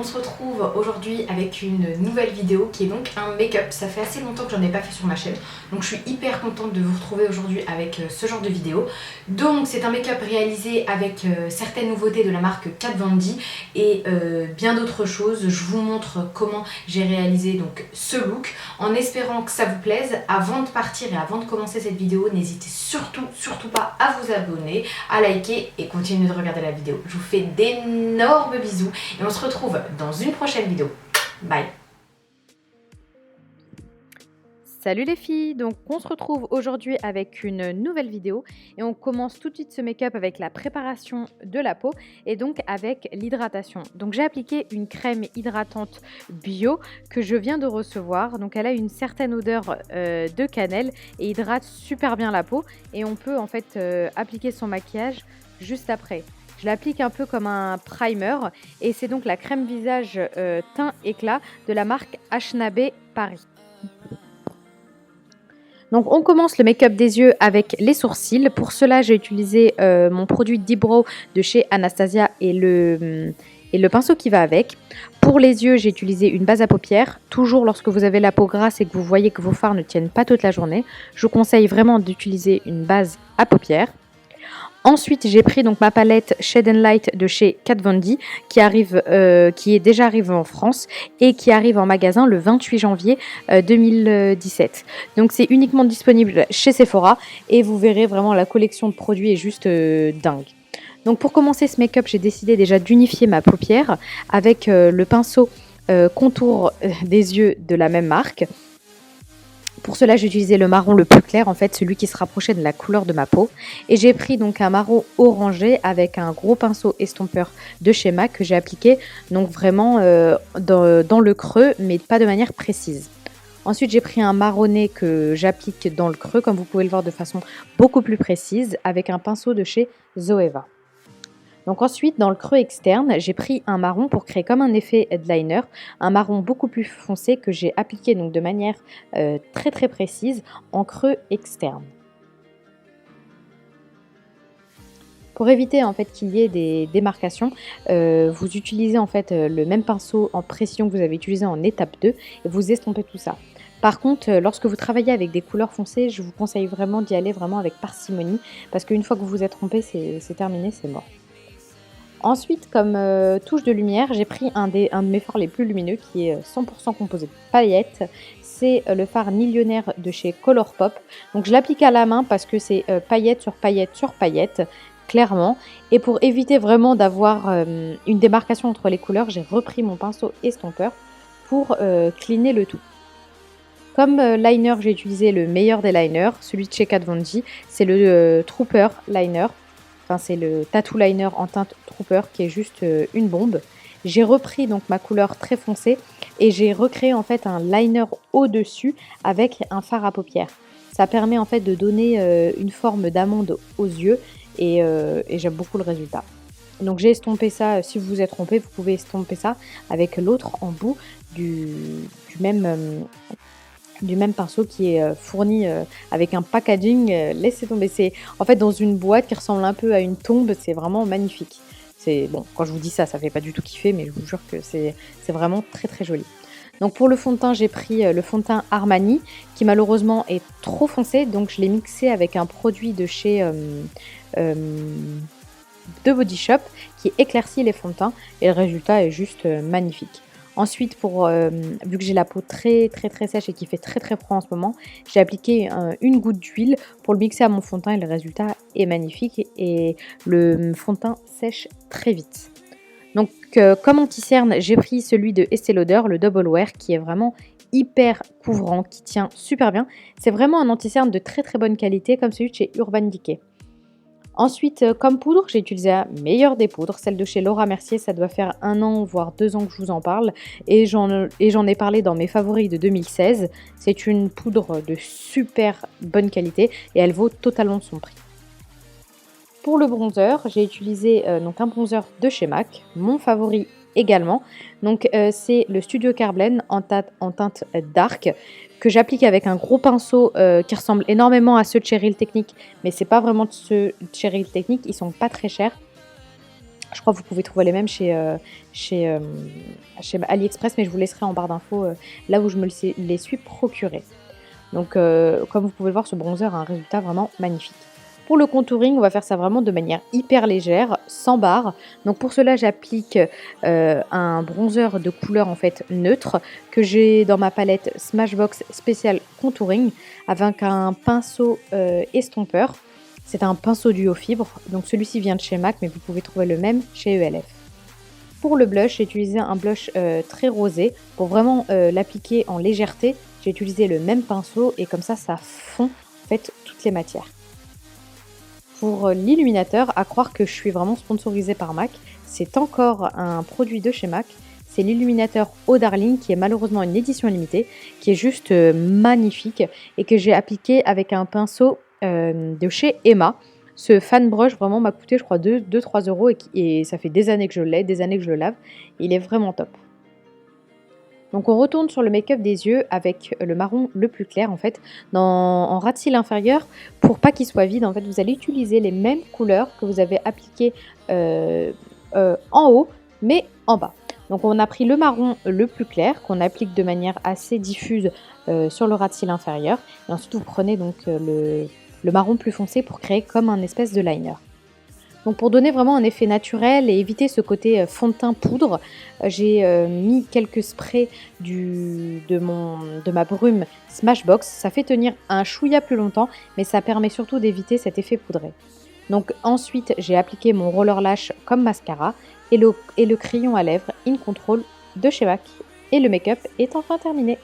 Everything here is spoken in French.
On se retrouve aujourd'hui avec une nouvelle vidéo qui est donc un make-up. Ça fait assez longtemps que j'en ai pas fait sur ma chaîne, donc je suis hyper contente de vous retrouver aujourd'hui avec ce genre de vidéo. Donc c'est un make-up réalisé avec certaines nouveautés de la marque Kat Von D et bien d'autres choses. Je vous montre comment j'ai réalisé donc ce look en espérant que ça vous plaise. Avant de partir et avant de commencer cette vidéo, n'hésitez surtout pas à vous abonner, à liker et continuer de regarder la vidéo. Je vous fais d'énormes bisous et on se retrouve dans une prochaine vidéo. Bye. Salut les filles, donc on se retrouve aujourd'hui avec une nouvelle vidéo et on commence tout de suite ce make-up avec la préparation de la peau et donc avec l'hydratation. Donc j'ai appliqué une crème hydratante bio que je viens de recevoir, donc elle a une certaine odeur de cannelle et hydrate super bien la peau et on peut en fait appliquer son maquillage juste après. Je l'applique un peu comme un primer et c'est donc la crème visage teint éclat de la marque HNB Paris. Donc on commence le make-up des yeux avec les sourcils. Pour cela, j'ai utilisé mon produit Deep Brow de chez Anastasia et le pinceau qui va avec. Pour les yeux, j'ai utilisé une base à paupières. Toujours lorsque vous avez la peau grasse et que vous voyez que vos fards ne tiennent pas toute la journée, je vous conseille vraiment d'utiliser une base à paupières. Ensuite, j'ai pris donc ma palette Shade and Light de chez Kat Von D qui est déjà arrivée en France et qui arrive en magasin le 28 janvier 2017. Donc c'est uniquement disponible chez Sephora et vous verrez vraiment la collection de produits est juste dingue. Donc pour commencer ce make-up, j'ai décidé déjà d'unifier ma paupière avec le pinceau contour des yeux de la même marque. Pour cela, j'ai utilisé le marron le plus clair, en fait, celui qui se rapprochait de la couleur de ma peau. Et j'ai pris donc un marron orangé avec un gros pinceau estompeur de chez MAC que j'ai appliqué donc vraiment dans le creux, mais pas de manière précise. Ensuite, j'ai pris un marronné que j'applique dans le creux, comme vous pouvez le voir de façon beaucoup plus précise, avec un pinceau de chez Zoeva. Donc ensuite, dans le creux externe, j'ai pris un marron pour créer comme un effet headliner, un marron beaucoup plus foncé que j'ai appliqué donc de manière très précise en creux externe. Pour éviter en fait qu'il y ait des démarcations, vous utilisez en fait le même pinceau en pression que vous avez utilisé en étape 2 et vous estompez tout ça. Par contre, lorsque vous travaillez avec des couleurs foncées, je vous conseille vraiment d'y aller vraiment avec parcimonie parce qu'une fois que vous vous êtes trompé, c'est terminé, c'est mort. Ensuite, comme touche de lumière, j'ai pris un de mes fards les plus lumineux qui est 100% composé de paillettes. C'est le fard millionnaire de chez Colourpop. Donc je l'applique à la main parce que c'est paillette sur paillette sur paillette, clairement. Et pour éviter vraiment d'avoir une démarcation entre les couleurs, j'ai repris mon pinceau estompeur pour cleaner le tout. Comme liner, j'ai utilisé le meilleur des liners, celui de chez Kat Von D. C'est le Trooper Liner. Enfin, c'est le Tattoo Liner en teinte Trooper qui est juste une bombe. J'ai repris donc ma couleur très foncée et j'ai recréé en fait un liner au-dessus avec un fard à paupières. Ça permet en fait de donner une forme d'amande aux yeux et j'aime beaucoup le résultat. Donc j'ai estompé ça, si vous vous êtes trompé, vous pouvez estomper ça avec l'autre en bout du même pinceau qui est fourni avec un packaging, laissez tomber. C'est en fait dans une boîte qui ressemble un peu à une tombe, c'est vraiment magnifique. C'est bon, quand je vous dis ça, ça fait pas du tout kiffer, mais je vous jure que c'est vraiment très joli. Donc pour le fond de teint, j'ai pris le fond de teint Armani qui malheureusement est trop foncé, donc je l'ai mixé avec un produit de chez de Body Shop qui éclaircit les fonds de teint et le résultat est juste magnifique. Ensuite, vu que j'ai la peau très sèche et qui fait très froid en ce moment, j'ai appliqué une goutte d'huile pour le mixer à mon fond de teint et le résultat est magnifique et le fond de teint sèche très vite. Donc comme anti-cerne, j'ai pris celui de Estée Lauder, le Double Wear, qui est vraiment hyper couvrant, qui tient super bien. C'est vraiment un anti-cerne de très bonne qualité comme celui de chez Urban Decay. Ensuite, comme poudre, j'ai utilisé la meilleure des poudres, celle de chez Laura Mercier. Ça doit faire 1 an, voire 2 ans que je vous en parle. Et j'en ai parlé dans mes favoris de 2016. C'est une poudre de super bonne qualité et elle vaut totalement son prix. Pour le bronzer, j'ai utilisé donc un bronzer de chez MAC, mon favori également. Donc c'est le Studio Carblend en teinte dark que j'applique avec un gros pinceau qui ressemble énormément à ceux de chez Real Technique, mais c'est pas vraiment de ceux de chez Real Technique, ils sont pas très chers. Je crois que vous pouvez trouver les mêmes chez, chez AliExpress, mais je vous laisserai en barre d'infos là où je me les suis procurés. Donc comme vous pouvez le voir, ce bronzer a un résultat vraiment magnifique. Pour le contouring, on va faire ça vraiment de manière hyper légère, sans barre. Donc pour cela, j'applique un bronzer de couleur en fait neutre que j'ai dans ma palette Smashbox Special Contouring avec un pinceau estompeur. C'est un pinceau duo fibre, donc celui-ci vient de chez MAC, mais vous pouvez trouver le même chez ELF. Pour le blush, j'ai utilisé un blush très rosé. Pour vraiment l'appliquer en légèreté, j'ai utilisé le même pinceau et comme ça fond en fait toutes les matières. Pour l'illuminateur, à croire que je suis vraiment sponsorisée par MAC, c'est encore un produit de chez MAC. C'est l'illuminateur Eau Darling qui est malheureusement une édition limitée, qui est juste magnifique et que j'ai appliqué avec un pinceau de chez Emma. Ce fan brush vraiment m'a coûté je crois 2-3 euros et ça fait des années que je l'ai, des années que je le lave. Il est vraiment top. Donc on retourne sur le make-up des yeux avec le marron le plus clair en fait. En ras de cils inférieur, pour pas qu'il soit vide, en fait, vous allez utiliser les mêmes couleurs que vous avez appliquées en haut, mais en bas. Donc on a pris le marron le plus clair qu'on applique de manière assez diffuse sur le ras de cils inférieur. Et ensuite vous prenez donc le marron plus foncé pour créer comme un espèce de liner. Donc pour donner vraiment un effet naturel et éviter ce côté fond de teint poudre, j'ai mis quelques sprays de ma brume Smashbox. Ça fait tenir un chouïa plus longtemps, mais ça permet surtout d'éviter cet effet poudré. Donc ensuite, j'ai appliqué mon roller lash comme mascara et le crayon à lèvres In Control de chez MAC. Et le make-up est enfin terminé.